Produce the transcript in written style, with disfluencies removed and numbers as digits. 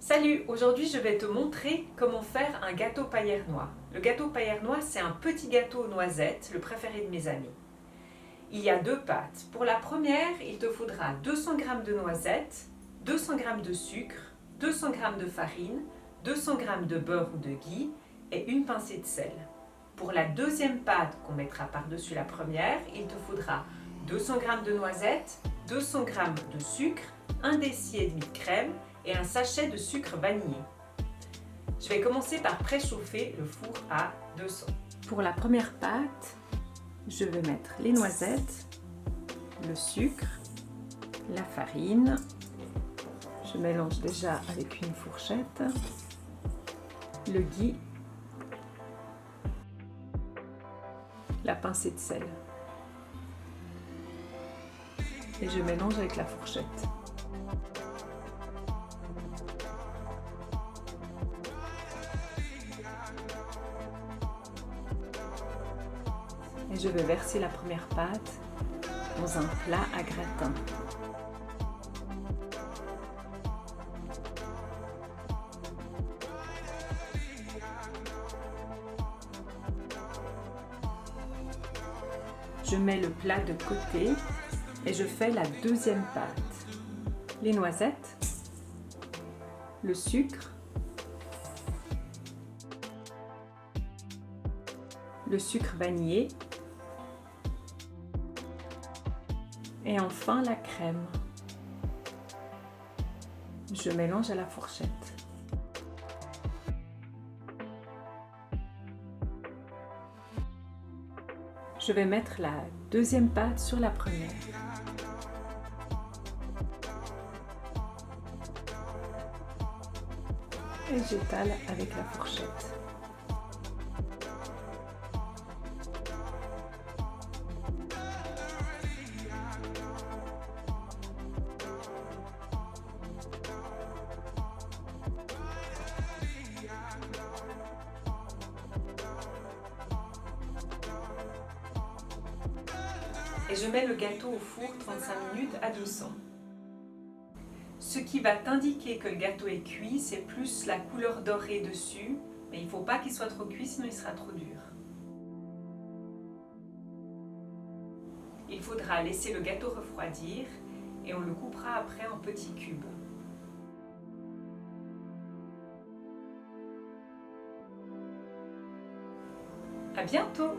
Salut, aujourd'hui je vais te montrer comment faire un gâteau paillernois. Le gâteau paillernois, c'est un petit gâteau aux noisettes, le préféré de mes amis. Il y a deux pâtes. Pour la première, il te faudra 200 g de noisettes, 200 g de sucre, 200 g de farine, 200 g de beurre ou de ghee et une pincée de sel. Pour la deuxième pâte qu'on mettra par-dessus la première, il te faudra 200 g de noisettes, 200 g de sucre, un déci et demi de crème et un sachet de sucre vanillé. Je vais commencer par préchauffer le four à 200. Pour la première pâte, je vais mettre les noisettes, le sucre, la farine. Je mélange déjà avec une fourchette, le ghee, la pincée de sel. Et je mélange avec la fourchette. Et je vais verser la première pâte dans un plat à gratin. Je mets le plat de côté et je fais la deuxième pâte. Les noisettes, le sucre, le sucre vanillé et enfin la crème. Je mélange à la fourchette. Je vais mettre la deuxième pâte sur la première. Et j'étale avec la fourchette. Et je mets le gâteau au four 35 minutes à 200. Ce qui va t'indiquer que le gâteau est cuit, c'est plus la couleur dorée dessus, mais il ne faut pas qu'il soit trop cuit, sinon il sera trop dur. Il faudra laisser le gâteau refroidir et on le coupera après en petits cubes. À bientôt!